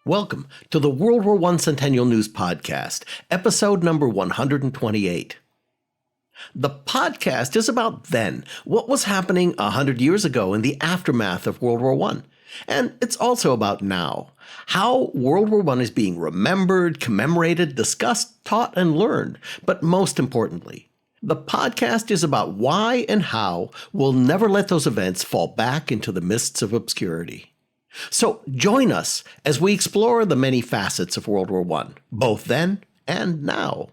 Welcome to the World War One Centennial News Podcast, episode number 128. The podcast is about then, what was happening 100 years ago in the aftermath of World War I. And it's also about now, how World War I is being remembered, commemorated, discussed, taught, and learned. But most importantly, the podcast is about why and how we'll never let those events fall back into the mists of obscurity. So join us as we explore the many facets of World War I, both then and now.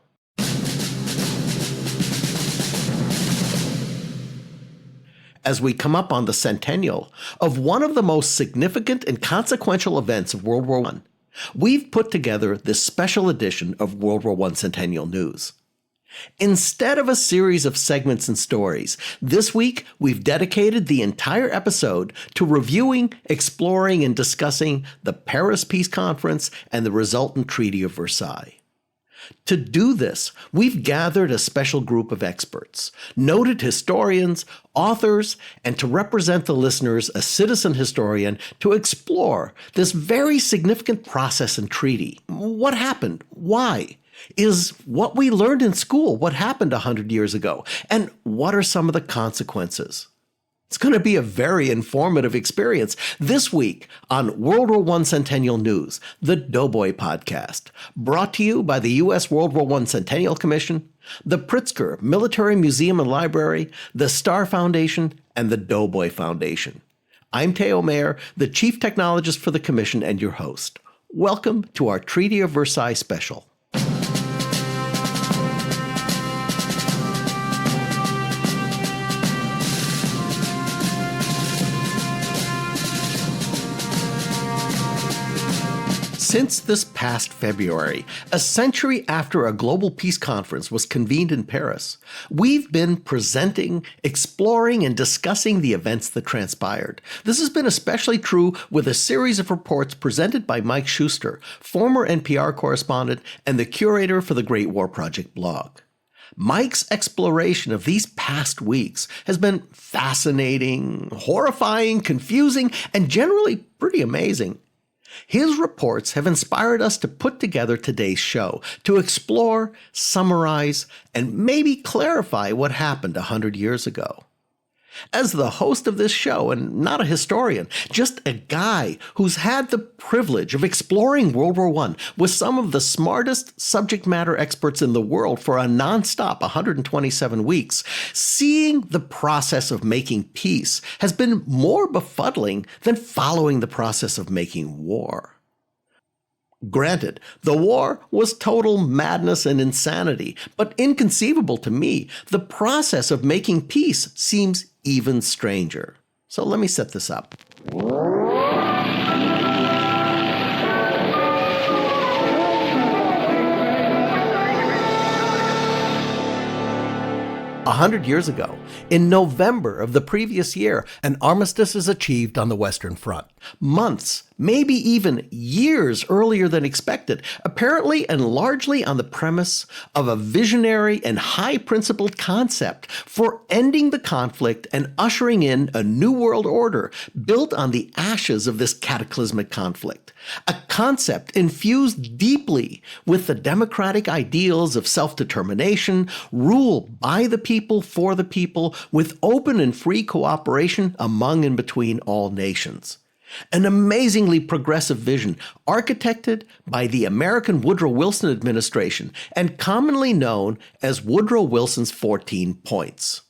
As we come up on the centennial of one of the most significant and consequential events of World War I, we've put together this special edition of World War I Centennial News. Instead of a series of segments and stories, this week we've dedicated the entire episode to reviewing, exploring, and discussing the Paris Peace Conference and the resultant Treaty of Versailles. To do this, we've gathered a special group of experts, noted historians, authors, and to represent the listeners, a citizen historian, to explore this very significant process and treaty. What happened? Why? Is what we learned in school what happened 100 years ago? And what are some of the consequences? It's going to be a very informative experience this week on World War I Centennial News, the Doughboy Podcast, brought to you by the U.S. World War I Centennial Commission, the Pritzker Military Museum and Library, the Starr Foundation, and the Doughboy Foundation. I'm Theo, the Chief Technologist for the Commission and your host. Welcome to our Treaty of Versailles special. 'Since this past February, a century after a global peace conference was convened in Paris, we've been presenting, exploring, and discussing the events that transpired. This has been especially true with a series of reports presented by Mike Shuster, former NPR correspondent and the curator for the Great War Project blog. Mike's exploration of these past weeks has been fascinating, horrifying, confusing, and generally pretty amazing. His reports have inspired us to put together today's show, to explore, summarize, and maybe clarify what happened 100 years ago. As the host of this show, and not a historian, just a guy who's had the privilege of exploring World War I with some of the smartest subject matter experts in the world for a nonstop 127 weeks, seeing the process of making peace has been more befuddling than following the process of making war. Granted, the war was total madness and insanity, but inconceivable to me, the process of making peace seems even stranger. So let me set this up. 100 years ago, in November of the previous year, an armistice is achieved on the Western Front. Months, maybe even years earlier than expected, apparently and largely on the premise of a visionary and high-principled concept for ending the conflict and ushering in a new world order built on the ashes of this cataclysmic conflict. A concept infused deeply with the democratic ideals of self-determination, rule by the people for the people, with open and free cooperation among and between all nations. An amazingly progressive vision architected by the American Woodrow Wilson administration and commonly known as Woodrow Wilson's 14 Points.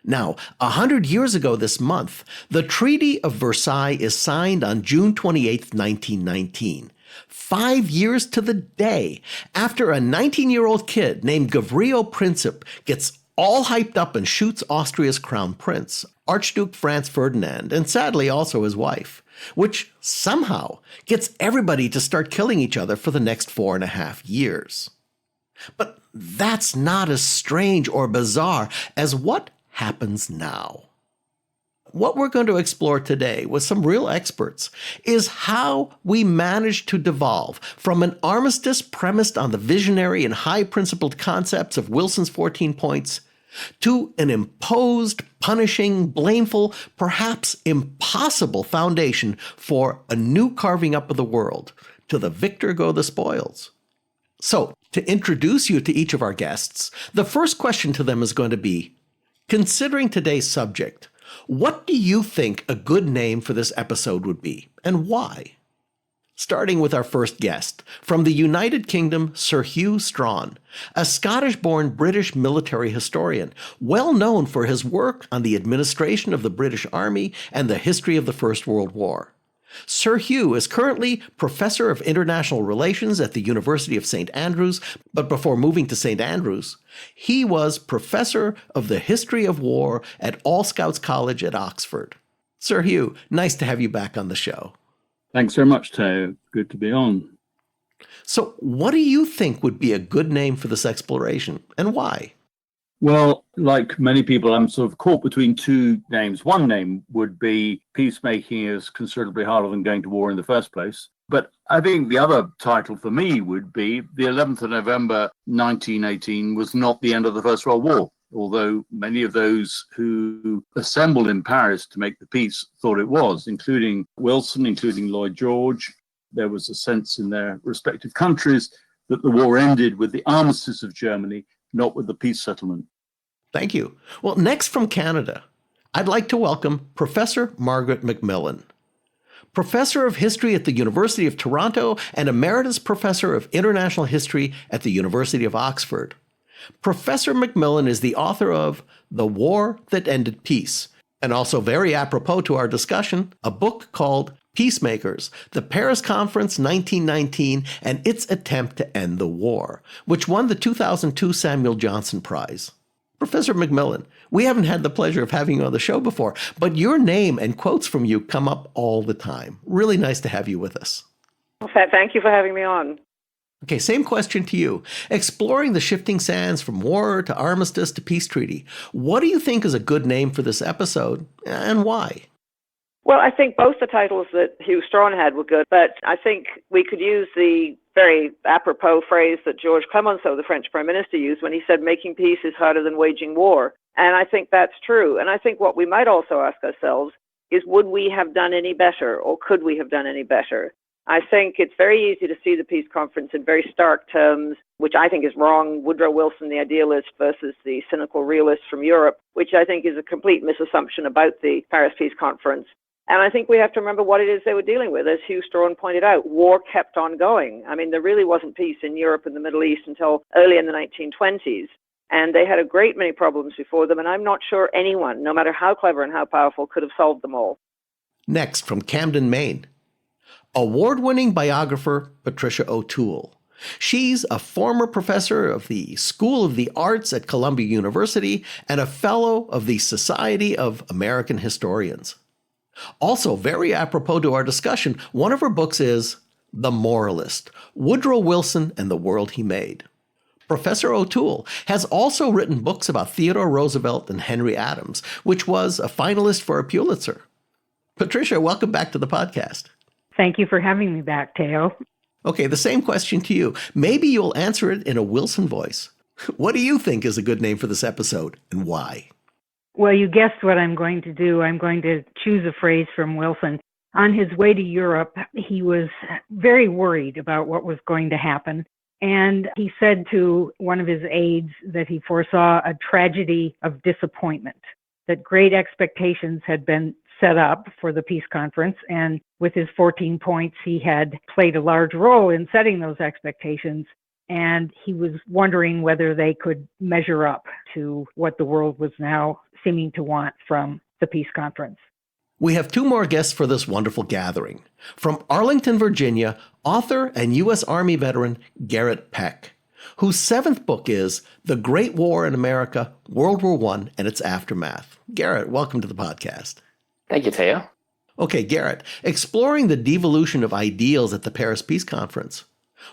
Now, 100 years ago this month, the Treaty of Versailles is signed on June 28, 1919. 5 years to the day after a 19-year-old kid named Gavrilo Princip gets all hyped up and shoots Austria's crown prince, Archduke Franz Ferdinand, and sadly also his wife, which somehow gets everybody to start killing each other for the next 4.5 years. But that's not as strange or bizarre as what happens now. What we're going to explore today with some real experts is how we managed to devolve from an armistice premised on the visionary and high-principled concepts of Wilson's 14 Points to an imposed, punishing, blameful, perhaps impossible foundation for a new carving up of the world, to the victor go the spoils. So, to introduce you to each of our guests, the first question to them is going to be, considering today's subject, what do you think a good name for this episode would be, and why? Starting with our first guest, from the United Kingdom, Sir Hew Strachan, a Scottish-born British military historian, well known for his work on the administration of the British Army and the history of the First World War. Sir Hew is currently Professor of International Relations at the University of St. Andrews, but before moving to St. Andrews, he was Professor of the History of War at All Scouts College at Oxford. Sir Hew, nice to have you back on the show. Thanks very much, Theo. Good to be on. So what do you think would be a good name for this exploration, and why? Well, like many people, I'm sort of caught between two names. One name would be Peacemaking is considerably harder than going to war in the first place. But I think the other title for me would be the 11th of November 1918 was not the end of the First World War, although many of those who assembled in Paris to make the peace thought it was, including Wilson, including Lloyd George. There was a sense in their respective countries that the war ended with the armistice of Germany, not with the peace settlement. Thank you. Well, next from Canada, I'd like to welcome Professor Margaret MacMillan, Professor of History at the University of Toronto and Emeritus Professor of International History at the University of Oxford. Professor MacMillan is the author of The War That Ended Peace, and also very apropos to our discussion, a book called Peacemakers, the Paris Conference 1919 and its attempt to end the war, which won the 2002 Samuel Johnson Prize. Professor MacMillan, we haven't had the pleasure of having you on the show before, but your name and quotes from you come up all the time. Really nice to have you with us. Thank you for having me on. Okay, same question to you. Exploring the shifting sands from war to armistice to peace treaty, what do you think is a good name for this episode, and why? Well, I think both the titles that Hew Strachan had were good, but I think we could use the very apropos phrase that Georges Clemenceau, the French Prime Minister, used when he said, making peace is harder than waging war. And I think that's true. And I think what we might also ask ourselves is, would we have done any better, or could we have done any better? I think it's very easy to see the peace conference in very stark terms, which I think is wrong. Woodrow Wilson, the idealist, versus the cynical realist from Europe, which I think is a complete misassumption about the Paris Peace Conference. And I think we have to remember what it is they were dealing with. As Hew Strachan pointed out, war kept on going. I mean, there really wasn't peace in Europe and the Middle East until early in the 1920s. And they had a great many problems before them. And I'm not sure anyone, no matter how clever and how powerful, could have solved them all. Next, from Camden, Maine, award-winning biographer Patricia O'Toole. She's a former professor of the School of the Arts at Columbia University and a fellow of the Society of American Historians. Also, very apropos to our discussion, one of her books is The Moralist, Woodrow Wilson and the World He Made. Professor O'Toole has also written books about Theodore Roosevelt and Henry Adams, which was a finalist for a Pulitzer. Patricia, welcome back to the podcast. Thank you for having me back, Theo. Okay, the same question to you. Maybe you'll answer it in a Wilson voice. What do you think is a good name for this episode, and why? Well, you guessed what I'm going to do. I'm going to choose a phrase from Wilson. On his way to Europe, he was very worried about what was going to happen. And he said to one of his aides that he foresaw a tragedy of disappointment, that great expectations had been set up for the peace conference. And with his 14 points, he had played a large role in setting those expectations. And he was wondering whether they could measure up to what the world was now seeming to want from the peace conference. We have two more guests for this wonderful gathering. From Arlington, Virginia, author and U.S. Army veteran Garret Peck, whose seventh book is The Great War in America, World War I and Its Aftermath. Garret, welcome to the podcast. Thank you, Theo. Okay, Garret, exploring the devolution of ideals at the Paris Peace Conference.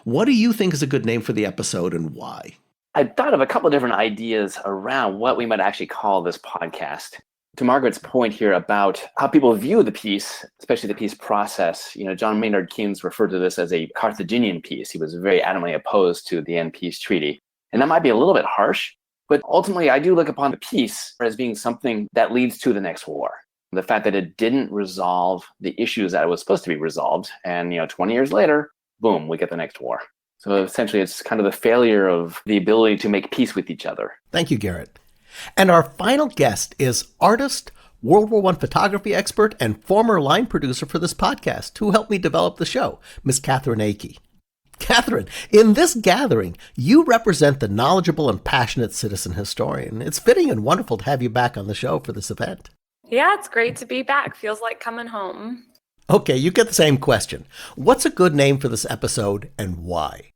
What do you think is a good name for the episode, and why? I thought of a couple of different ideas around what we might actually call this podcast. To Margaret's point here about how people view the peace, especially the peace process, John Maynard Keynes referred to this as a Carthaginian peace. He was very adamantly opposed to the end peace treaty. And that might be a little bit harsh, but ultimately I do look upon the peace as being something that leads to the next war. The fact that it didn't resolve the issues that it was supposed to be resolved. And, 20 years later, boom, we get the next war. So essentially, it's kind of the failure of the ability to make peace with each other. Thank you, Garrett. And our final guest is artist, World War I photography expert, and former line producer for this podcast, who helped me develop the show, Miss Katherine Akey. Katherine, in this gathering, you represent the knowledgeable and passionate citizen historian. It's fitting and wonderful to have you back on the show for this event. Yeah, it's great to be back. Feels like coming home. Okay, you get the same question. What's a good name for this episode and why?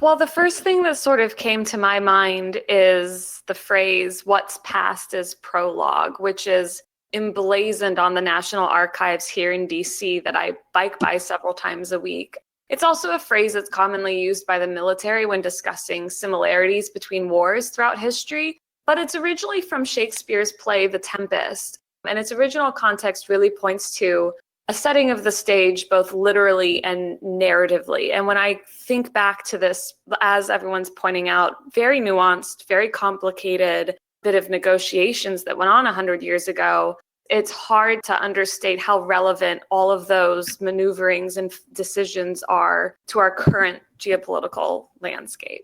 Well, the first thing that sort of came to my mind is the phrase, what's past is prologue, which is emblazoned on the National Archives here in DC that I bike by several times a week. It's also a phrase that's commonly used by the military when discussing similarities between wars throughout history, but it's originally from Shakespeare's play The Tempest, and its original context really points to a setting of the stage both literally and narratively. And when I think back to this, as everyone's pointing out, very nuanced, very complicated bit of negotiations that went on 100 years ago, it's hard to understate how relevant all of those maneuverings and decisions are to our current geopolitical landscape.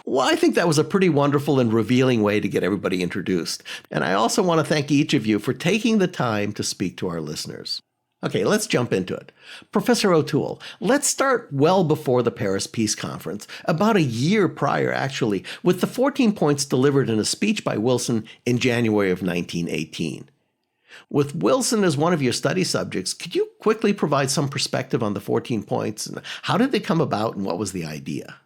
Well, I think that was a pretty wonderful and revealing way to get everybody introduced. And I also want to thank each of you for taking the time to speak to our listeners. Okay, let's jump into it. Professor O'Toole, let's start well before the Paris Peace Conference, about a year prior, actually, with the 14 points delivered in a speech by Wilson in January of 1918. With Wilson as one of your study subjects, could you quickly provide some perspective on the 14 points? And how did they come about and what was the idea?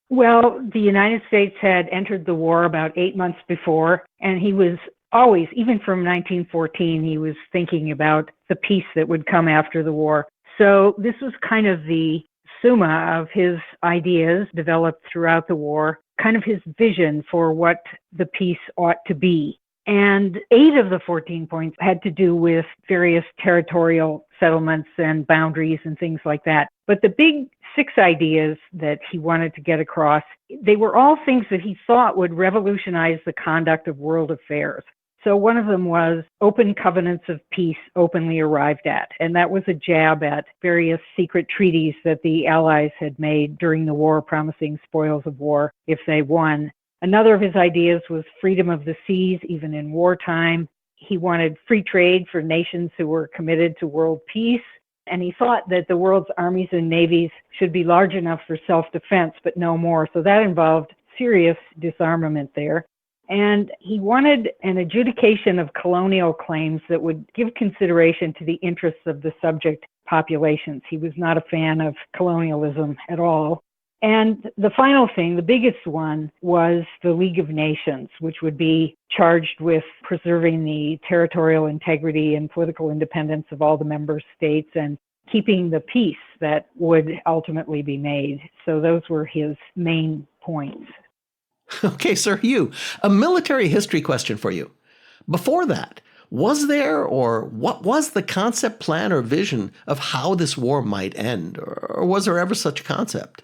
Well, the United States had entered the war about 8 months before, and he was always, even from 1914, he was thinking about the peace that would come after the war. So this was kind of the summa of his ideas developed throughout the war, kind of his vision for what the peace ought to be. And 8 of the 14 points had to do with various territorial settlements and boundaries and things like that. But the big 6 ideas that he wanted to get across, they were all things that he thought would revolutionize the conduct of world affairs. So one of them was open covenants of peace openly arrived at. And that was a jab at various secret treaties that the Allies had made during the war, promising spoils of war if they won. Another of his ideas was freedom of the seas, even in wartime. He wanted free trade for nations who were committed to world peace. And he thought that the world's armies and navies should be large enough for self-defense, but no more. So that involved serious disarmament there. And he wanted an adjudication of colonial claims that would give consideration to the interests of the subject populations. He was not a fan of colonialism at all. And the final thing, the biggest one, was the League of Nations, which would be charged with preserving the territorial integrity and political independence of all the member states and keeping the peace that would ultimately be made. So those were his main points. Okay, Sir Hew, a military history question for you. Before that, was there or what was the concept, plan, or vision of how this war might end? Or was there ever such a concept?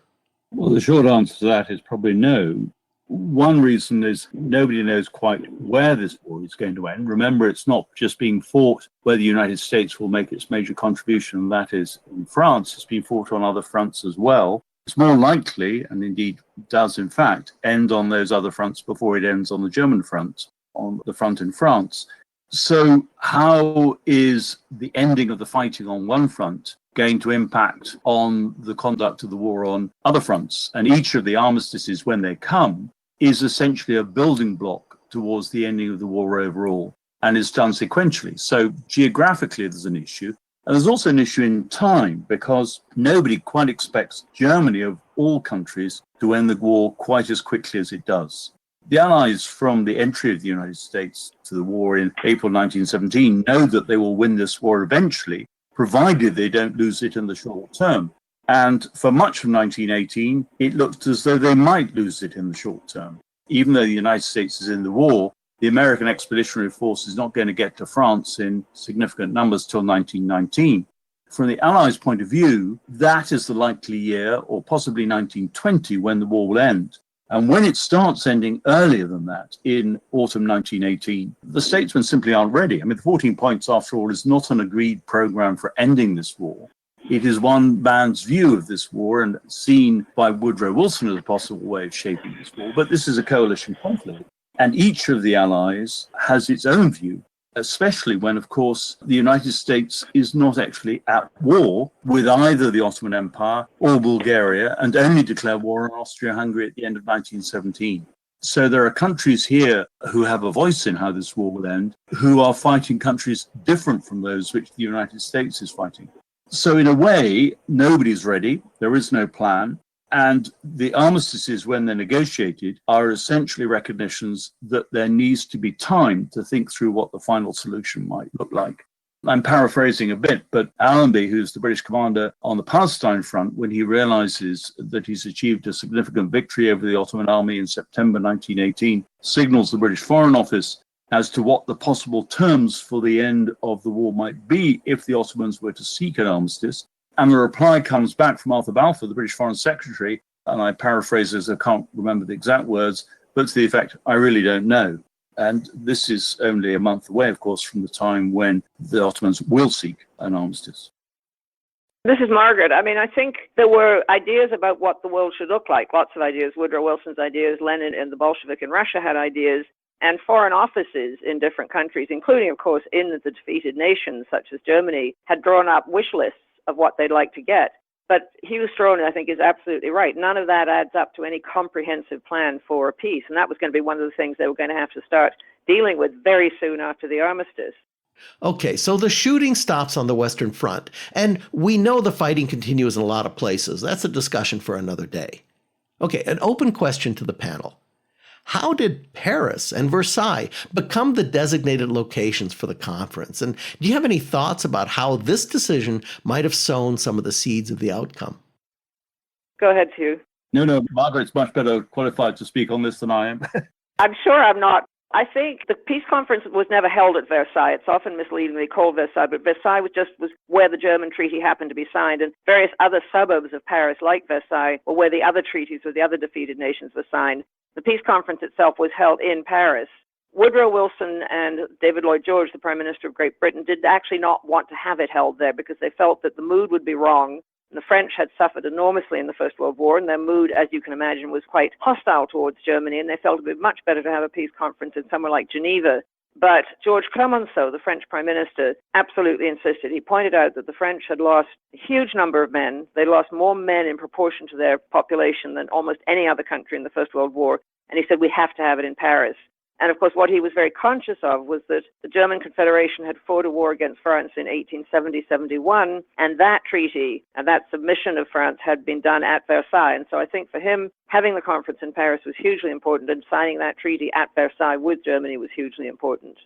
Well, the short answer to that is probably no. One reason is nobody knows quite where this war is going to end. Remember, it's not just being fought where the United States will make its major contribution, and that is in France. It's being fought on other fronts as well. It's more likely, and indeed does in fact, end on those other fronts before it ends on the German front, on the front in France. So how is the ending of the fighting on one front going to impact on the conduct of the war on other fronts? And each of the armistices, when they come, is essentially a building block towards the ending of the war overall, and is done sequentially. So geographically, there's an issue. And there's also an issue in time, because nobody quite expects Germany, of all countries, to end the war quite as quickly as it does. The Allies, from the entry of the United States to the war in April 1917, know that they will win this war eventually, provided they don't lose it in the short term. And for much of 1918, it looked as though they might lose it in the short term. Even though the United States is in the war, the American Expeditionary Force is not going to get to France in significant numbers till 1919. From the Allies' point of view, that is the likely year, or possibly 1920, when the war will end. And when it starts ending earlier than that, in autumn 1918, the statesmen simply aren't ready. I mean, the 14 points, after all, is not an agreed program for ending this war. It is one man's view of this war and seen by Woodrow Wilson as a possible way of shaping this war. But this is a coalition conflict. And each of the allies has its own view, especially when, of course, the United States is not actually at war with either the Ottoman Empire or Bulgaria and only declared war on Austria-Hungary at the end of 1917. So there are countries here who have a voice in how this war will end, who are fighting countries different from those which the United States is fighting. So in a way, nobody's ready. There is no plan. And the armistices, when they're negotiated, are essentially recognitions that there needs to be time to think through what the final solution might look like. I'm paraphrasing a bit, but Allenby, who's the British commander on the Palestine front, when he realizes that he's achieved a significant victory over the Ottoman army in September 1918, signals the British Foreign Office as to what the possible terms for the end of the war might be if the Ottomans were to seek an armistice. And the reply comes back from Arthur Balfour, the British Foreign Secretary, and I paraphrase as I can't remember the exact words, but to the effect, I really don't know. And this is only a month away, of course, from the time when the Ottomans will seek an armistice. This is Margaret. I mean, I think there were ideas about what the world should look like, lots of ideas. Woodrow Wilson's ideas, Lenin and the Bolshevik in Russia had ideas, and foreign offices in different countries, including, of course, in the defeated nations, such as Germany, had drawn up wish lists of what they'd like to get. But Hew Strachan, I think, is absolutely right. None of that adds up to any comprehensive plan for a peace. And that was going to be one of the things they were going to have to start dealing with very soon after the armistice. Okay, so the shooting stops on the Western Front, and we know the fighting continues in a lot of places. That's a discussion for another day. Okay, an open question to the panel. How did Paris and Versailles become the designated locations for the conference? And do you have any thoughts about how this decision might have sown some of the seeds of the outcome? Go ahead, Hugh. No, Margaret's much better qualified to speak on this than I am. I'm sure I'm not. I think the peace conference was never held at Versailles. It's often misleadingly called Versailles, but Versailles was where the German treaty happened to be signed, and various other suburbs of Paris, like Versailles, were where the other treaties with the other defeated nations were signed. The peace conference itself was held in Paris. Woodrow Wilson and David Lloyd George, the Prime Minister of Great Britain, did actually not want to have it held there because they felt that the mood would be wrong. And the French had suffered enormously in the First World War, and their mood, as you can imagine, was quite hostile towards Germany, and they felt it would be much better to have a peace conference in somewhere like Geneva. But George Clemenceau, the French Prime Minister, absolutely insisted. He pointed out that the French had lost a huge number of men. They lost more men in proportion to their population than almost any other country in the First World War. And he said, we have to have it in Paris. And of course, what he was very conscious of was that the German Confederation had fought a war against France in 1870-71, and that treaty and that submission of France had been done at Versailles. And so I think for him, having the conference in Paris was hugely important, and signing that treaty at Versailles with Germany was hugely important.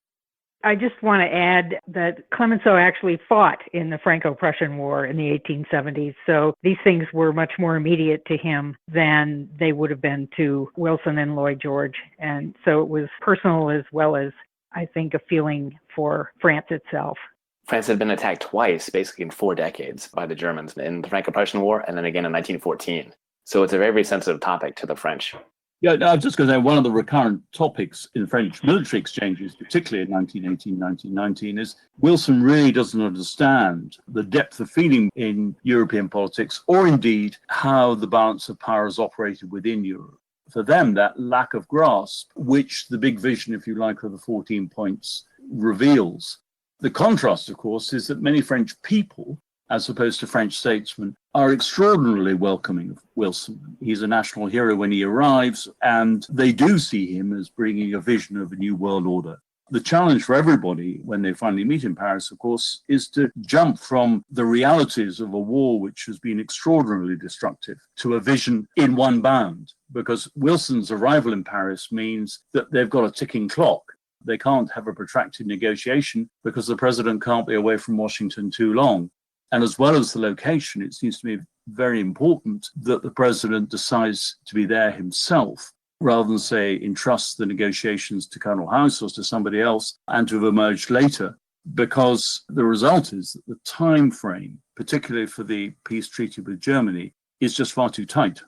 I just want to add that Clemenceau actually fought in the Franco-Prussian War in the 1870s, so these things were much more immediate to him than they would have been to Wilson and Lloyd George. And so it was personal as well as, I think, a feeling for France itself. France had been attacked twice, basically in 4 decades, by the Germans in the Franco-Prussian War and then again in 1914. So it's a very, very sensitive topic to the French. Yeah, I was just going to say one of the recurrent topics in French military exchanges, particularly in 1918, 1919, is Wilson really doesn't understand the depth of feeling in European politics, or indeed how the balance of power is operated within Europe. For them, that lack of grasp, which the big vision, if you like, of the 14 points reveals. The contrast, of course, is that many French people, as opposed to French statesmen, are extraordinarily welcoming of Wilson. He's a national hero when he arrives, and they do see him as bringing a vision of a new world order. The challenge for everybody when they finally meet in Paris, of course, is to jump from the realities of a war which has been extraordinarily destructive to a vision in one bound, because Wilson's arrival in Paris means that they've got a ticking clock. They can't have a protracted negotiation because the president can't be away from Washington too long. And as well as the location, it seems to me very important that the president decides to be there himself, rather than, say, entrust the negotiations to Colonel House or to somebody else and to have emerged later, because the result is that the time frame, particularly for the peace treaty with Germany, is just far too tight.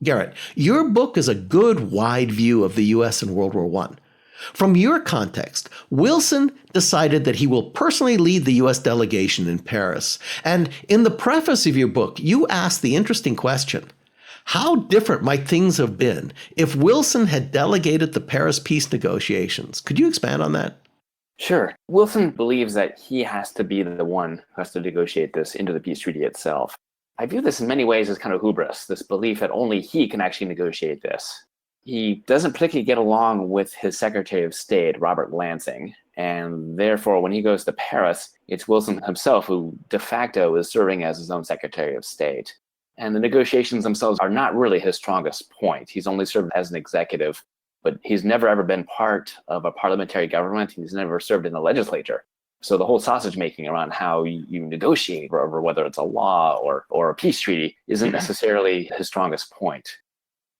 Garrett, your book is a good wide view of the U.S. in World War I. From your context, Wilson decided that he will personally lead the U.S. delegation in Paris. And in the preface of your book, you ask the interesting question, how different might things have been if Wilson had delegated the Paris peace negotiations? Could you expand on that? Sure. Wilson believes that he has to be the one who has to negotiate this into the peace treaty itself. I view this in many ways as kind of hubris, this belief that only he can actually negotiate this. He doesn't particularly get along with his Secretary of State, Robert Lansing, and therefore when he goes to Paris, it's Wilson himself who de facto is serving as his own Secretary of State. And the negotiations themselves are not really his strongest point. He's only served as an executive, but he's never ever been part of a parliamentary government. He's never served in the legislature. So the whole sausage making around how you negotiate over whether it's a law or a peace treaty isn't necessarily his strongest point.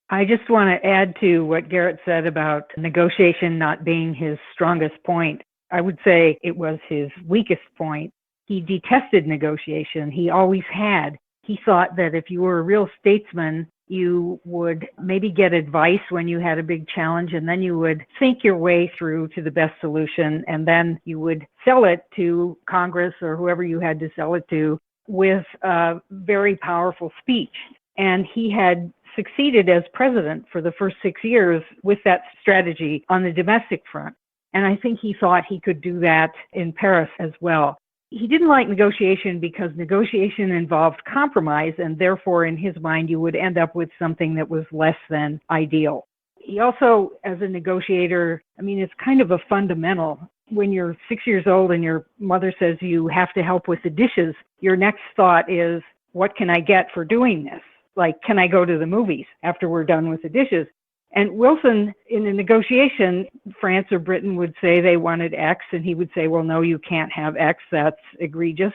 I just want to add to what Garrett said about negotiation not being his strongest point. I would say it was his weakest point. He detested negotiation. He always had. He thought that if you were a real statesman, you would maybe get advice when you had a big challenge, and then you would think your way through to the best solution, and then you would sell it to Congress or whoever you had to sell it to with a very powerful speech. And he had succeeded as president for the first 6 years with that strategy on the domestic front. And I think he thought he could do that in Paris as well. He didn't like negotiation because negotiation involved compromise, and therefore, in his mind, you would end up with something that was less than ideal. He also, as a negotiator, it's kind of a fundamental. When you're 6 years old and your mother says you have to help with the dishes, your next thought is, what can I get for doing this? Like, can I go to the movies after we're done with the dishes? And Wilson, in a negotiation, France or Britain would say they wanted X, and he would say, well, no, you can't have X, that's egregious.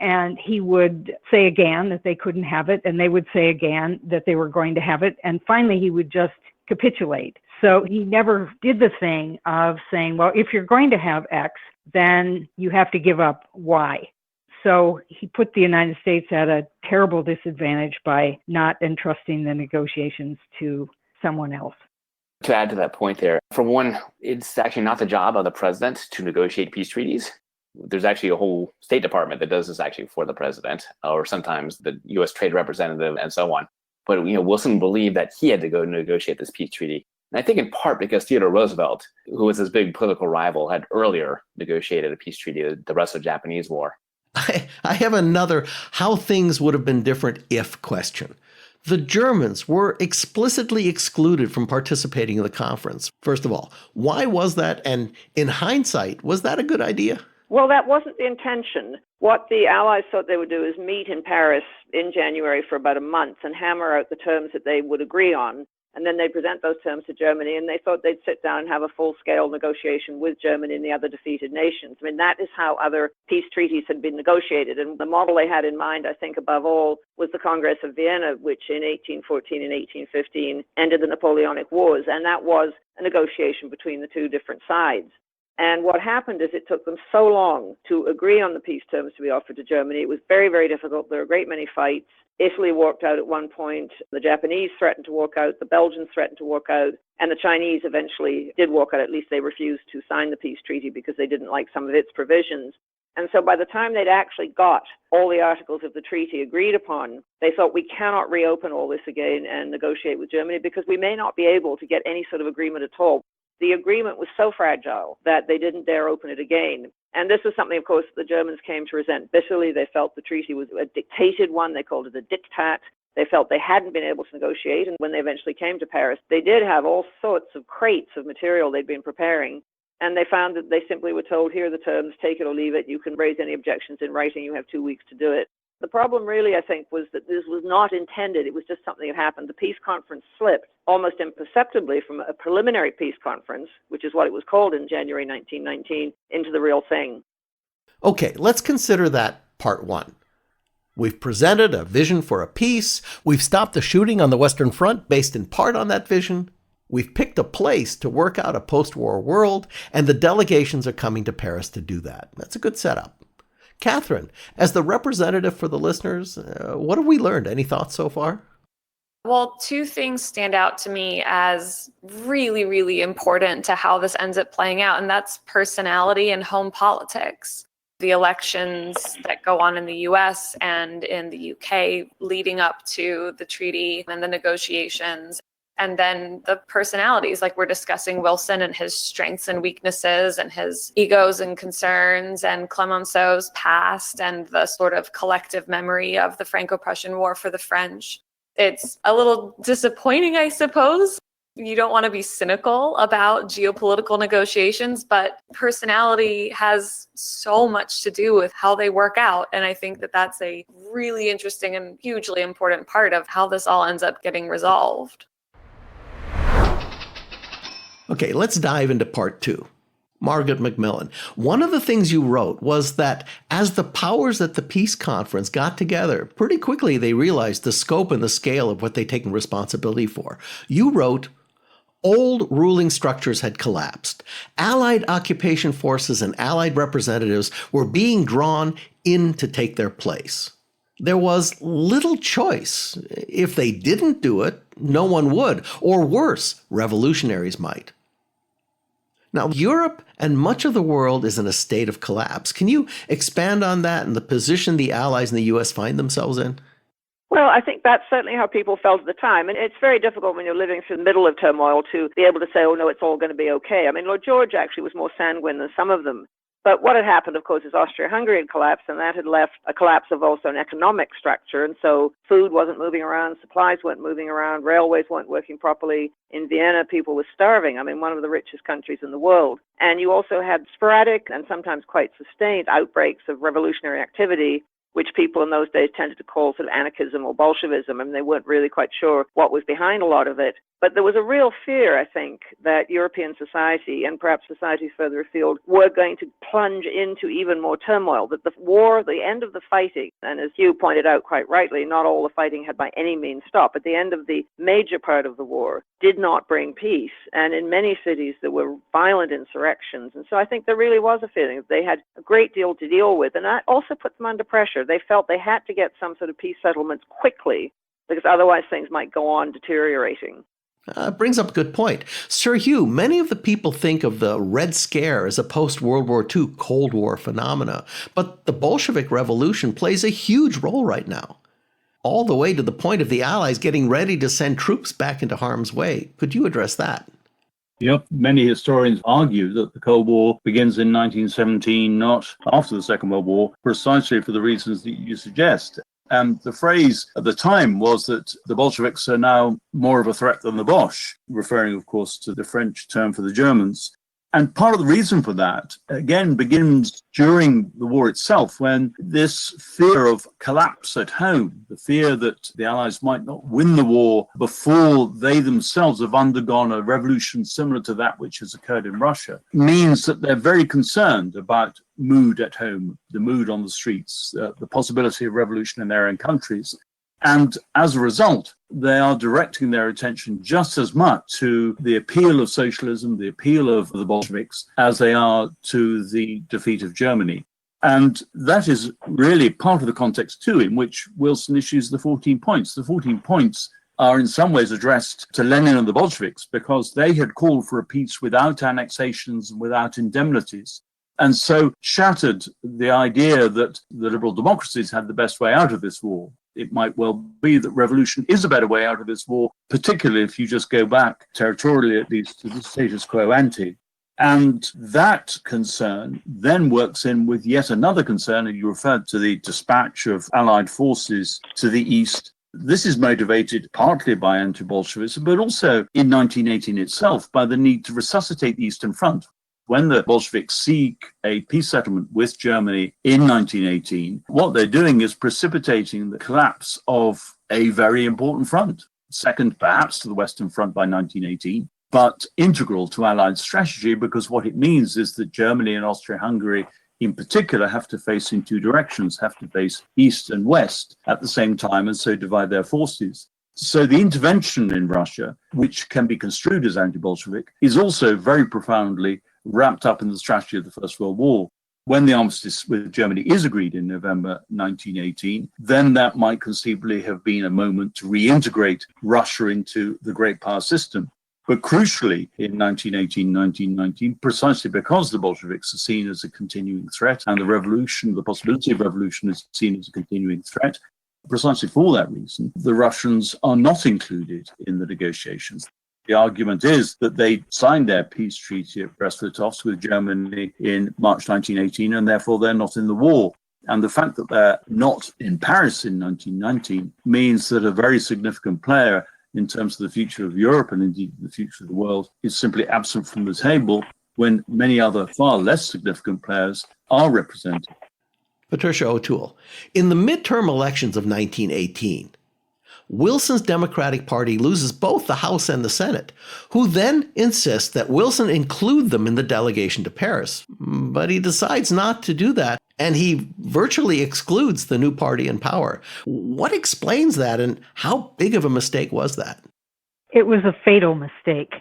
And he would say again that they couldn't have it, and they would say again that they were going to have it, and finally he would just capitulate. So he never did the thing of saying, well, if you're going to have X, then you have to give up Y. So he put the United States at a terrible disadvantage by not entrusting the negotiations to someone else. To add to that point there, for one, it's actually not the job of the president to negotiate peace treaties. There's actually a whole State Department that does this actually for the president, or sometimes the U.S. Trade Representative and so on. But Wilson believed that he had to go negotiate this peace treaty. And I think in part because Theodore Roosevelt, who was his big political rival, had earlier negotiated a peace treaty, the Russo-Japanese War. I have another how things would have been different if question. The Germans were explicitly excluded from participating in the conference. First of all, why was that? And in hindsight, was that a good idea? Well, that wasn't the intention. What the Allies thought they would do is meet in Paris in January for about a month and hammer out the terms that they would agree on. And then they'd present those terms to Germany, and they thought they'd sit down and have a full-scale negotiation with Germany and the other defeated nations. That is how other peace treaties had been negotiated. And the model they had in mind, I think, above all, was the Congress of Vienna, which in 1814 and 1815 ended the Napoleonic Wars. And that was a negotiation between the two different sides. And what happened is it took them so long to agree on the peace terms to be offered to Germany. It was very, very difficult. There were a great many fights. Italy walked out at one point. The Japanese threatened to walk out. The Belgians threatened to walk out. And the Chinese eventually did walk out. At least they refused to sign the peace treaty because they didn't like some of its provisions. And so by the time they'd actually got all the articles of the treaty agreed upon, they thought, we cannot reopen all this again and negotiate with Germany because we may not be able to get any sort of agreement at all. The agreement was so fragile that they didn't dare open it again. And this was something, of course, the Germans came to resent bitterly. They felt the treaty was a dictated one. They called it a diktat. They felt they hadn't been able to negotiate. And when they eventually came to Paris, they did have all sorts of crates of material they'd been preparing. And they found that they simply were told, here are the terms, take it or leave it. You can raise any objections in writing. You have 2 weeks to do it. The problem really, I think, was that this was not intended. It was just something that happened. The peace conference slipped almost imperceptibly from a preliminary peace conference, which is what it was called in January 1919, into the real thing. Okay, let's consider that part one. We've presented a vision for a peace. We've stopped the shooting on the Western Front based in part on that vision. We've picked a place to work out a post-war world, and the delegations are coming to Paris to do that. That's a good setup. Katherine, as the representative for the listeners, what have we learned? Any thoughts so far? Well, two things stand out to me as really, really important to how this ends up playing out, and that's personality and home politics. The elections that go on in the US and in the UK leading up to the treaty and the negotiations. And then the personalities, like we're discussing Wilson and his strengths and weaknesses and his egos and concerns, and Clemenceau's past and the sort of collective memory of the Franco-Prussian War for the French. It's a little disappointing, I suppose. You don't want to be cynical about geopolitical negotiations, but personality has so much to do with how they work out. And I think that that's a really interesting and hugely important part of how this all ends up getting resolved. Okay, let's dive into part two. Margaret MacMillan, one of the things you wrote was that as the powers at the peace conference got together, pretty quickly they realized the scope and the scale of what they'd taken responsibility for. You wrote, old ruling structures had collapsed. Allied occupation forces and Allied representatives were being drawn in to take their place. There was little choice. If they didn't do it, no one would, or worse, revolutionaries might. Now, Europe and much of the world is in a state of collapse. Can you expand on that and the position the Allies and the U.S. find themselves in? Well, I think that's certainly how people felt at the time. And it's very difficult when you're living through the middle of turmoil to be able to say, oh, no, it's all going to be okay. I mean, Lord George actually was more sanguine than some of them. But what had happened, of course, is Austria-Hungary had collapsed, and that had left a collapse of also an economic structure. And so food wasn't moving around, supplies weren't moving around, railways weren't working properly. In Vienna, people were starving. I mean, one of the richest countries in the world. And you also had sporadic and sometimes quite sustained outbreaks of revolutionary activity, which people in those days tended to call sort of anarchism or Bolshevism. I mean, they weren't really quite sure what was behind a lot of it. But there was a real fear, I think, that European society and perhaps societies further afield were going to plunge into even more turmoil, that the war, the end of the fighting, and as Hew pointed out quite rightly, not all the fighting had by any means stopped, but the end of the major part of the war did not bring peace. And in many cities, there were violent insurrections. And so I think there really was a feeling that they had a great deal to deal with. And that also put them under pressure. They felt they had to get some sort of peace settlements quickly, because otherwise things might go on deteriorating. Brings up a good point. Sir Hew, many of the people think of the Red Scare as a post-World War II Cold War phenomena, but the Bolshevik Revolution plays a huge role right now, all the way to the point of the Allies getting ready to send troops back into harm's way. Could you address that? Yep, many historians argue that the Cold War begins in 1917, not after the Second World War, precisely for the reasons that you suggest. And the phrase at the time was that the Bolsheviks are now more of a threat than the Boche, referring, of course, to the French term for the Germans. And part of the reason for that, again, begins during the war itself, when this fear of collapse at home, the fear that the Allies might not win the war before they themselves have undergone a revolution similar to that which has occurred in Russia, means that they're very concerned about mood at home, the mood on the streets, the possibility of revolution in their own countries. And as a result, they are directing their attention just as much to the appeal of socialism, the appeal of the Bolsheviks, as they are to the defeat of Germany. And that is really part of the context, too, in which Wilson issues the 14 points. The 14 points are in some ways addressed to Lenin and the Bolsheviks because they had called for a peace without annexations and without indemnities, and so shattered the idea that the liberal democracies had the best way out of this war. It might well be that revolution is a better way out of this war, particularly if you just go back territorially, at least, to the status quo ante. And that concern then works in with yet another concern, and you referred to the dispatch of Allied forces to the east. This is motivated partly by anti-Bolshevism, but also in 1918 itself by the need to resuscitate the Eastern Front. When the Bolsheviks seek a peace settlement with Germany in 1918, what they're doing is precipitating the collapse of a very important front, second perhaps to the Western Front by 1918, but integral to Allied strategy, because what it means is that Germany and Austria-Hungary in particular have to face in two directions, have to face east and west at the same time, and so divide their forces. So the intervention in Russia, which can be construed as anti-Bolshevik, is also very profoundly wrapped up in the strategy of the First World War. When the armistice with Germany is agreed in November 1918, then that might conceivably have been a moment to reintegrate Russia into the great power system. But crucially, in 1918-1919, precisely because the Bolsheviks are seen as a continuing threat and the revolution, the possibility of revolution is seen as a continuing threat, precisely for that reason, the Russians are not included in the negotiations. The argument is that they signed their peace treaty at Brest-Litovsk with Germany in March 1918, and therefore they're not in the war. And the fact that they're not in Paris in 1919 means that a very significant player in terms of the future of Europe and indeed the future of the world is simply absent from the table when many other far less significant players are represented. Patricia O'toole, in the midterm elections of 1918, Wilson's Democratic Party loses both the House and the Senate, who then insist that Wilson include them in the delegation to Paris. But he decides not to do that, and he virtually excludes the new party in power. What explains that, and how big of a mistake was that? It was a fatal mistake.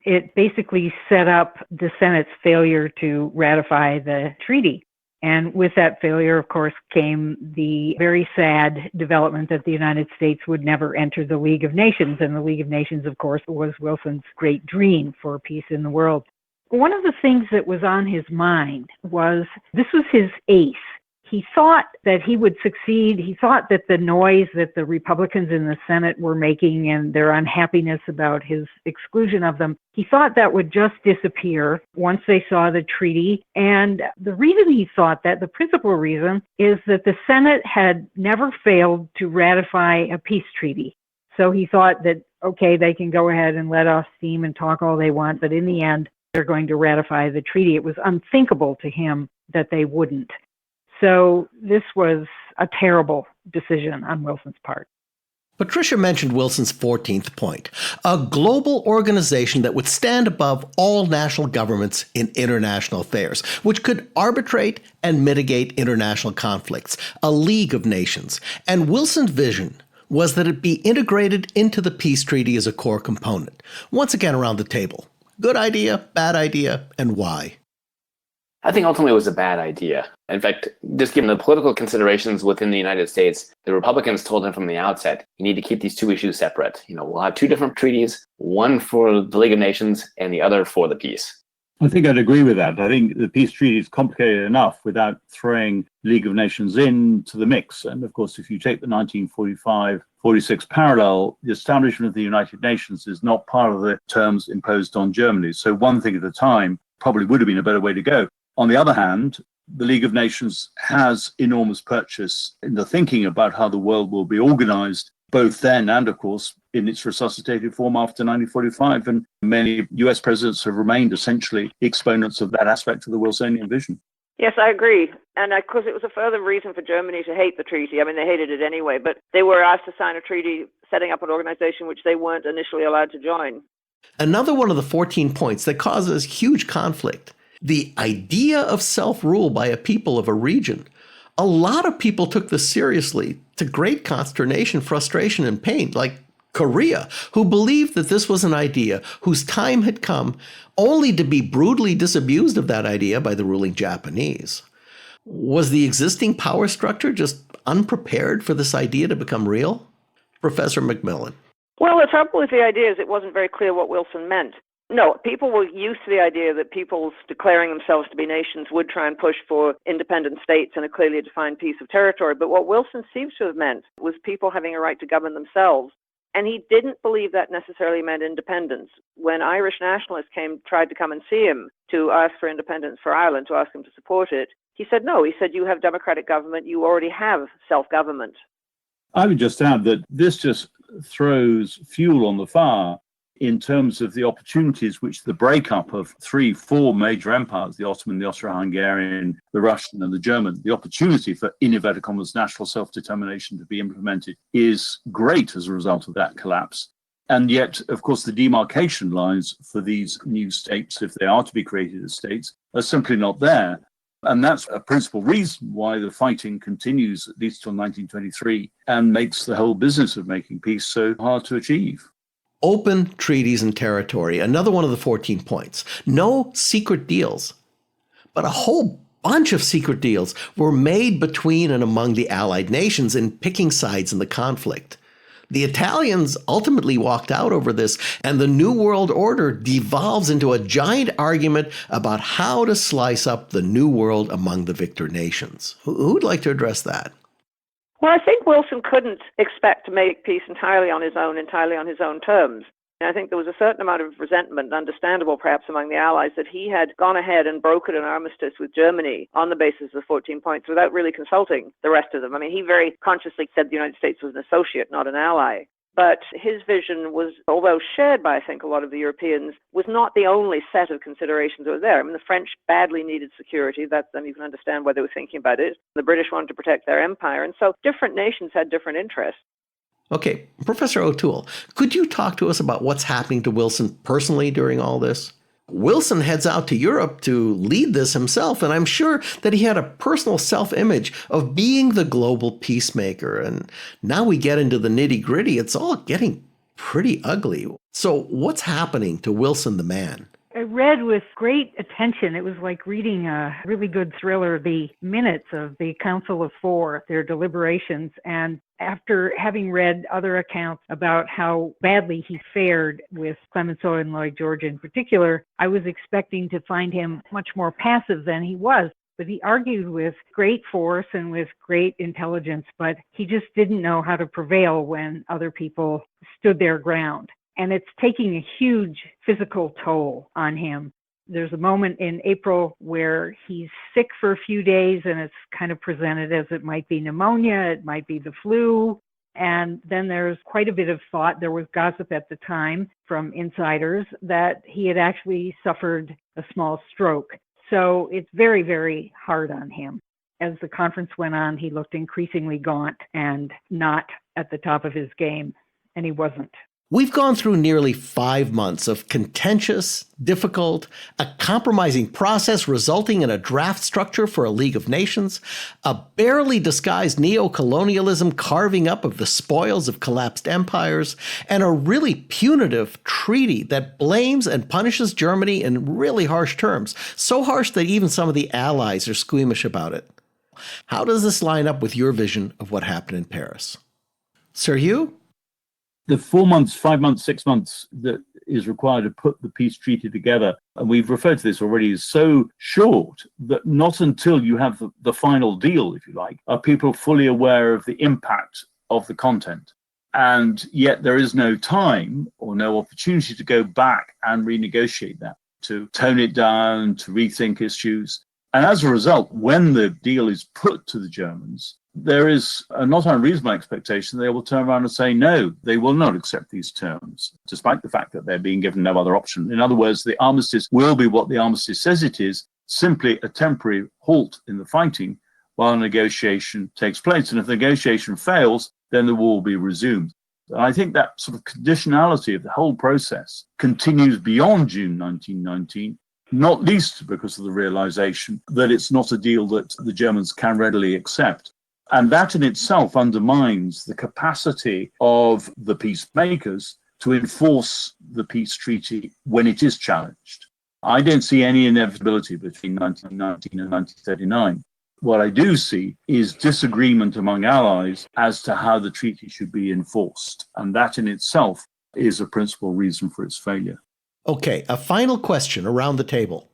It basically set up the Senate's failure to ratify the treaty. And with that failure, of course, came the very sad development that the United States would never enter the League of Nations. And the League of Nations, of course, was Wilson's great dream for peace in the world. One of the things that was on his mind was this was his ace. He thought that he would succeed. He thought that the noise that the Republicans in the Senate were making and their unhappiness about his exclusion of them, he thought that would just disappear once they saw the treaty. And the reason he thought that, the principal reason, is that the Senate had never failed to ratify a peace treaty. So he thought that, okay, they can go ahead and let off steam and talk all they want, but in the end, they're going to ratify the treaty. It was unthinkable to him that they wouldn't. So this was a terrible decision on Wilson's part. Patricia mentioned Wilson's 14th point, a global organization that would stand above all national governments in international affairs, which could arbitrate and mitigate international conflicts, a League of Nations. And Wilson's vision was that it be integrated into the peace treaty as a core component. Once again, around the table. Good idea, bad idea, and why? I think ultimately it was a bad idea. In fact, just given the political considerations within the United States, the Republicans told him from the outset, you need to keep these two issues separate. We'll have two different treaties, one for the League of Nations and the other for the peace. I think I'd agree with that. I think the peace treaty is complicated enough without throwing League of Nations into the mix. And of course, if you take the 1945-46 parallel, the establishment of the United Nations is not part of the terms imposed on Germany. So one thing at a time probably would have been a better way to go. On the other hand, the League of Nations has enormous purchase in the thinking about how the world will be organized, both then and, of course, in its resuscitated form after 1945. And many US presidents have remained essentially exponents of that aspect of the Wilsonian vision. Yes, I agree. And of course, it was a further reason for Germany to hate the treaty. I mean, they hated it anyway, but they were asked to sign a treaty setting up an organization which they weren't initially allowed to join. Another one of the 14 points that causes huge conflict. The idea of self-rule by a people of a region. A lot of people took this seriously, to great consternation, frustration, and pain, like Korea, who believed that this was an idea whose time had come, only to be brutally disabused of that idea by the ruling Japanese. Was the existing power structure just unprepared for this idea to become real? Professor MacMillan. Well, the trouble with the idea is it wasn't very clear what Wilson meant. No, people were used to the idea that peoples declaring themselves to be nations would try and push for independent states and a clearly defined piece of territory. But what Wilson seems to have meant was people having a right to govern themselves. And he didn't believe that necessarily meant independence. When Irish nationalists tried to come and see him to ask for independence for Ireland, to ask him to support it, he said no. He said, you have democratic government, you already have self-government. I would just add that this just throws fuel on the fire in terms of the opportunities which the breakup of 3-4 major empires, the Ottoman, the Austro-Hungarian, the Russian and the German, the opportunity for, in inverted commas, national self-determination to be implemented is great as a result of that collapse. And yet, of course, the demarcation lines for these new states, if they are to be created as states, are simply not there. And that's a principal reason why the fighting continues at least till 1923 and makes the whole business of making peace so hard to achieve. Open treaties and territory, another one of the 14 points. No secret deals, but a whole bunch of secret deals were made between and among the Allied nations in picking sides in the conflict. The Italians ultimately walked out over this, and the New World Order devolves into a giant argument about how to slice up the New World among the victor nations. Who'd like to address that? Well, I think Wilson couldn't expect to make peace entirely on his own terms. I think there was a certain amount of resentment, understandable perhaps among the Allies, that he had gone ahead and brokered an armistice with Germany on the basis of 14 points without really consulting the rest of them. I mean, he very consciously said the United States was an associate, not an ally. But his vision was, although shared by, I think, a lot of the Europeans, was not the only set of considerations that were there. I mean, the French badly needed security. You can understand why they were thinking about it. The British wanted to protect their empire. And so different nations had different interests. Okay, Professor O'Toole, could you talk to us about what's happening to Wilson personally during all this? Wilson heads out to Europe to lead this himself, and I'm sure that he had a personal self-image of being the global peacemaker. And now we get into the nitty-gritty. It's all getting pretty ugly. So what's happening to Wilson the man? I read with great attention. It was like reading a really good thriller, the minutes of the Council of Four, their deliberations. And after having read other accounts about how badly he fared with Clemenceau and Lloyd George in particular, I was expecting to find him much more passive than he was. But he argued with great force and with great intelligence, but he just didn't know how to prevail when other people stood their ground. And it's taking a huge physical toll on him. There's a moment in April where he's sick for a few days, and it's kind of presented as it might be pneumonia, it might be the flu. And then there's quite a bit of thought. There was gossip at the time from insiders that he had actually suffered a small stroke. So it's very, very hard on him. As the conference went on, he looked increasingly gaunt and not at the top of his game, and he wasn't. We've gone through nearly 5 months of contentious, difficult, a compromising process resulting in a draft structure for a League of Nations, a barely disguised neo-colonialism carving up of the spoils of collapsed empires, and a really punitive treaty that blames and punishes Germany in really harsh terms, so harsh that even some of the Allies are squeamish about it. How does this line up with your vision of what happened in Paris? Sir Hew? The 4 months, 5 months, 6 months that is required to put the peace treaty together, and we've referred to this already, is so short that not until you have the final deal, if you like, are people fully aware of the impact of the content. And yet there is no time or no opportunity to go back and renegotiate that, to tone it down, to rethink issues. And as a result, when the deal is put to the Germans, there is a not unreasonable expectation they will turn around and say, no, they will not accept these terms, despite the fact that they're being given no other option. In other words, the armistice will be what the armistice says it is, simply a temporary halt in the fighting while a negotiation takes place. And if the negotiation fails, then the war will be resumed. And I think that sort of conditionality of the whole process continues beyond June 1919, not least because of the realization that it's not a deal that the Germans can readily accept. And that in itself undermines the capacity of the peacemakers to enforce the peace treaty when it is challenged. I don't see any inevitability between 1919 and 1939. What I do see is disagreement among allies as to how the treaty should be enforced. And that in itself is a principal reason for its failure. Okay, a final question around the table.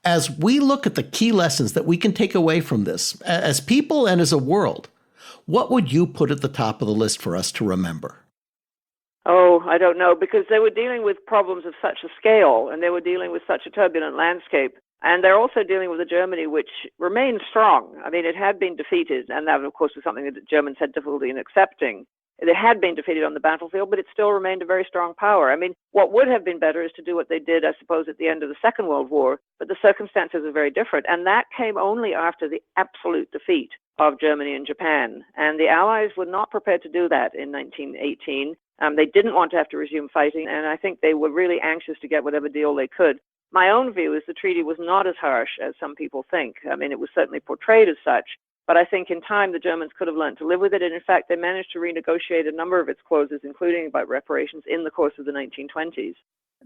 As we look at the key lessons that we can take away from this, as people and as a world, what would you put at the top of the list for us to remember? Oh, I don't know, because they were dealing with problems of such a scale, and they were dealing with such a turbulent landscape. And they're also dealing with a Germany which remained strong. I mean, it had been defeated, and that, of course, was something that the Germans had difficulty in accepting. It had been defeated on the battlefield, but it still remained a very strong power. I mean, what would have been better is to do what they did, I suppose, at the end of the Second World War, but the circumstances are very different. And that came only after the absolute defeat of Germany and Japan. And the Allies were not prepared to do that in 1918. They didn't want to have to resume fighting, and I think they were really anxious to get whatever deal they could. My own view is the treaty was not as harsh as some people think. I mean, it was certainly portrayed as such. But I think in time, the Germans could have learned to live with it. And in fact, they managed to renegotiate a number of its clauses, including about reparations, in the course of the 1920s.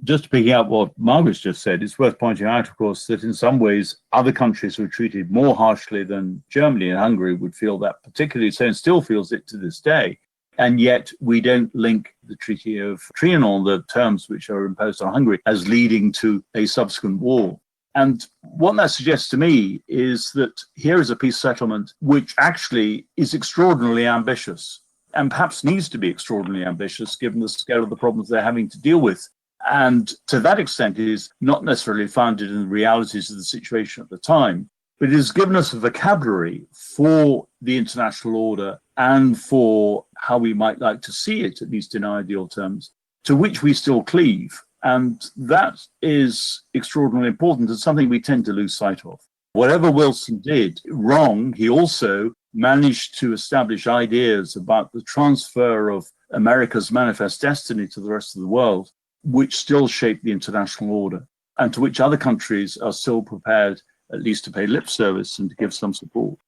Just picking up what Margaret's just said, it's worth pointing out, of course, that in some ways other countries were treated more harshly than Germany, and Hungary would feel that particularly so and still feels it to this day. And yet we don't link the Treaty of Trianon, the terms which are imposed on Hungary, as leading to a subsequent war. And what that suggests to me is that here is a peace settlement which actually is extraordinarily ambitious and perhaps needs to be extraordinarily ambitious given the scale of the problems they're having to deal with. And to that extent, it is not necessarily founded in the realities of the situation at the time, but it has given us a vocabulary for the international order and for how we might like to see it, at least in ideal terms, to which we still cleave. And that is extraordinarily important and something we tend to lose sight of. Whatever Wilson did wrong, he also managed to establish ideas about the transfer of America's manifest destiny to the rest of the world, which still shape the international order, and to which other countries are still prepared at least to pay lip service and to give some support.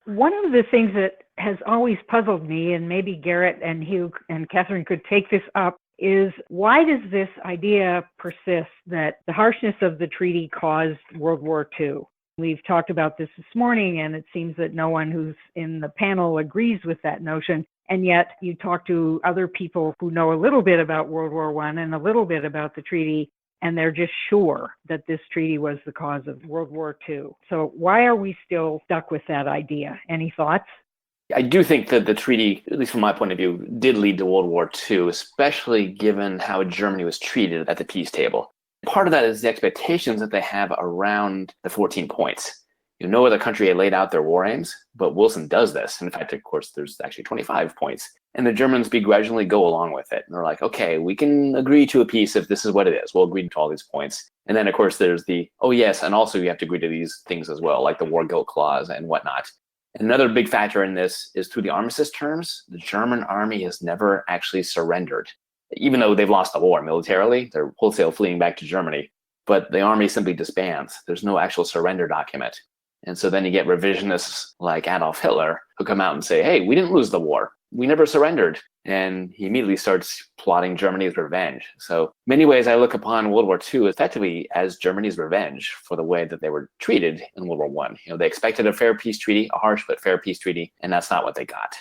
One of the things that has always puzzled me, and maybe Garrett and Hew and Katherine could take this up, is why does this idea persist that the harshness of the treaty caused World War II? We've talked about this morning, and it seems that no one who's in the panel agrees with that notion. And yet you talk to other people who know a little bit about World War I and a little bit about the treaty, and they're just sure that this treaty was the cause of World War II. So why are we still stuck with that idea? Any thoughts? I do think that the treaty, at least from my point of view, did lead to World War II, especially given how Germany was treated at the peace table. Part of that is the expectations that they have around the 14 points. No other country had laid out their war aims, but Wilson does this. In fact, of course, there's actually 25 points. And the Germans begrudgingly go along with it. And they're like, okay, we can agree to a peace if this is what it is. We'll agree to all these points. And then, of course, there's the, oh, yes, and also you have to agree to these things as well, like the war guilt clause and whatnot. Another big factor in this is through the armistice terms, the German army has never actually surrendered. Even though they've lost the war militarily, they're wholesale fleeing back to Germany, but the army simply disbands. There's no actual surrender document. And so then you get revisionists like Adolf Hitler who come out and say, hey, we didn't lose the war. We never surrendered. And he immediately starts plotting Germany's revenge. So in many ways, I look upon World War II effectively as Germany's revenge for the way that they were treated in World War I. They expected a fair peace treaty, a harsh but fair peace treaty, and that's not what they got.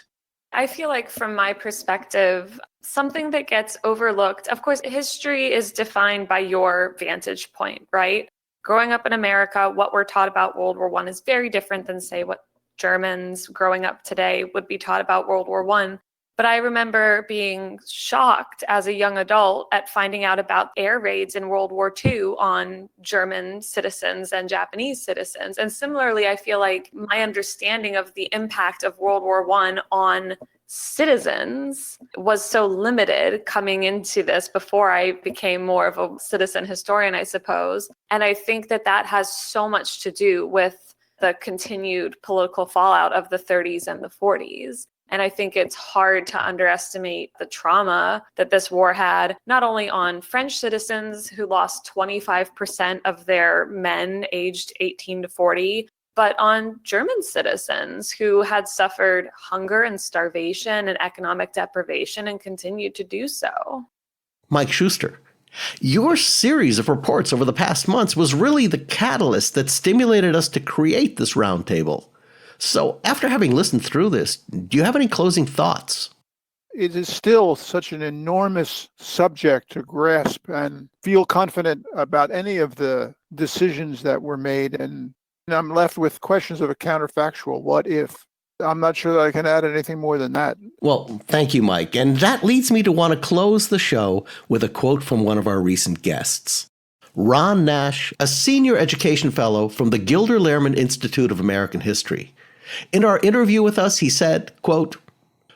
I feel like from my perspective, something that gets overlooked, of course, history is defined by your vantage point, right? Growing up in America, what we're taught about World War I is very different than, say, what Germans growing up today would be taught about World War I. But I remember being shocked as a young adult at finding out about air raids in World War II on German citizens and Japanese citizens. And similarly, I feel like my understanding of the impact of World War I on citizens was so limited coming into this before I became more of a citizen historian, I suppose. And I think that that has so much to do with the continued political fallout of the 30s and the 40s. And I think it's hard to underestimate the trauma that this war had, not only on French citizens who lost 25% of their men aged 18 to 40, but on German citizens who had suffered hunger and starvation and economic deprivation and continued to do so. Mike Shuster, your series of reports over the past months was really the catalyst that stimulated us to create this roundtable. So after having listened through this, do you have any closing thoughts? It is still such an enormous subject to grasp and feel confident about any of the decisions that were made. And I'm left with questions of a counterfactual. What if? I'm not sure that I can add anything more than that. Well, thank you, Mike. And that leads me to want to close the show with a quote from one of our recent guests. Ron Nash, a senior education fellow from the Gilder Lehrman Institute of American History. In our interview with us, he said, quote,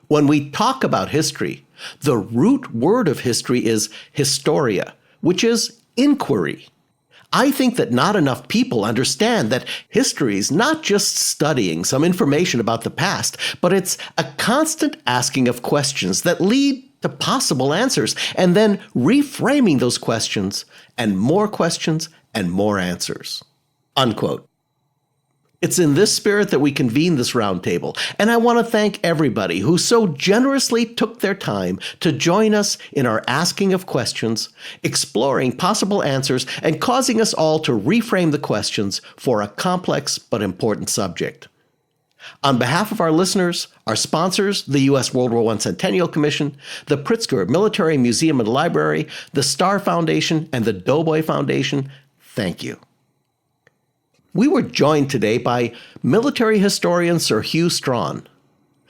"When we talk about history, the root word of history is historia, which is inquiry. I think that not enough people understand that history is not just studying some information about the past, but it's a constant asking of questions that lead to possible answers, and then reframing those questions and more answers." Unquote. It's in this spirit that we convene this roundtable, and I want to thank everybody who so generously took their time to join us in our asking of questions, exploring possible answers, and causing us all to reframe the questions for a complex but important subject. On behalf of our listeners, our sponsors, the U.S. World War I Centennial Commission, the Pritzker Military Museum and Library, the Starr Foundation, and the Doughboy Foundation, thank you. We were joined today by military historian Sir Hew Strachan,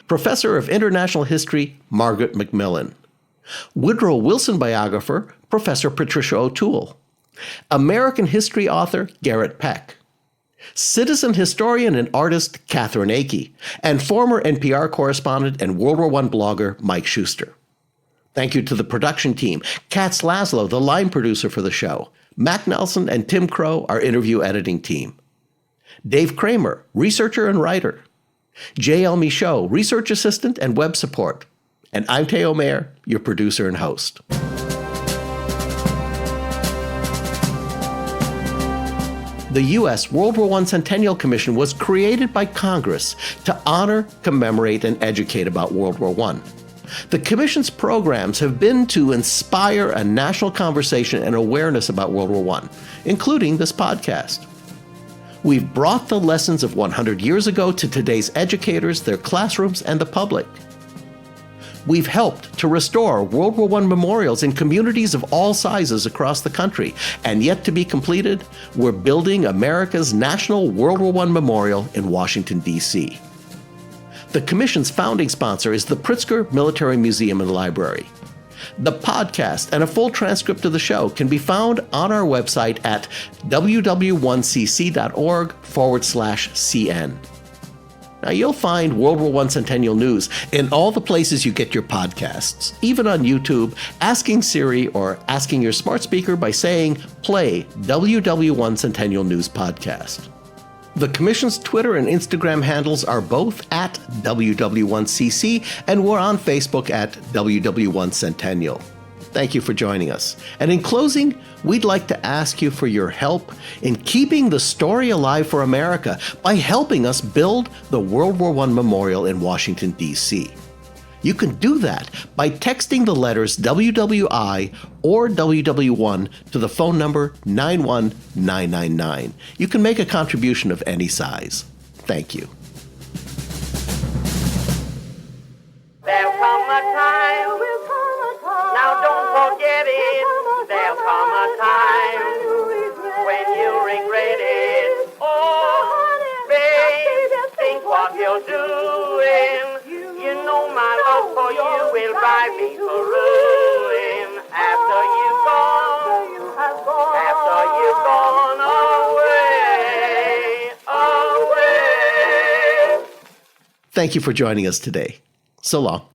Professor of International History Margaret MacMillan, Woodrow Wilson biographer Professor Patricia O'toole, American history author Garret Peck, citizen historian and artist Katherine Akey, and former NPR correspondent and World War I blogger Mike Shuster. Thank you to the production team, Katz Laszlo, the line producer for the show, Mac Nelson and Tim Crow, our interview editing team, Dave Kramer, researcher and writer, J.L. Michaud, research assistant and web support, and I'm Theo Mayer, your producer and host. The U.S. World War I Centennial Commission was created by Congress to honor, commemorate, and educate about World War I. The Commission's programs have been to inspire a national conversation and awareness about World War I, including this podcast. We've brought the lessons of 100 years ago to today's educators, their classrooms, and the public. We've helped to restore World War I memorials in communities of all sizes across the country, and yet to be completed, we're building America's National World War I Memorial in Washington, D.C. The Commission's founding sponsor is the Pritzker Military Museum and Library. The podcast and a full transcript of the show can be found on our website at ww1cc.org/CN. Now, you'll find World War I Centennial News in all the places you get your podcasts, even on YouTube, asking Siri or asking your smart speaker by saying, play WW1 Centennial News Podcast. The Commission's Twitter and Instagram handles are both at WW1CC, and we're on Facebook at WW1 Centennial. Thank you for joining us. And in closing, we'd like to ask you for your help in keeping the story alive for America by helping us build the World War I Memorial in Washington, D.C. You can do that by texting the letters WWI or WW1 to the phone number 91999. You can make a contribution of any size. Thank you. There'll come a time, now don't forget it, there'll come a time when you regret it. Oh, babe, think what you're doing. You know my love for you will drive me to ruin. After you've gone away. Thank you for joining us today. So long.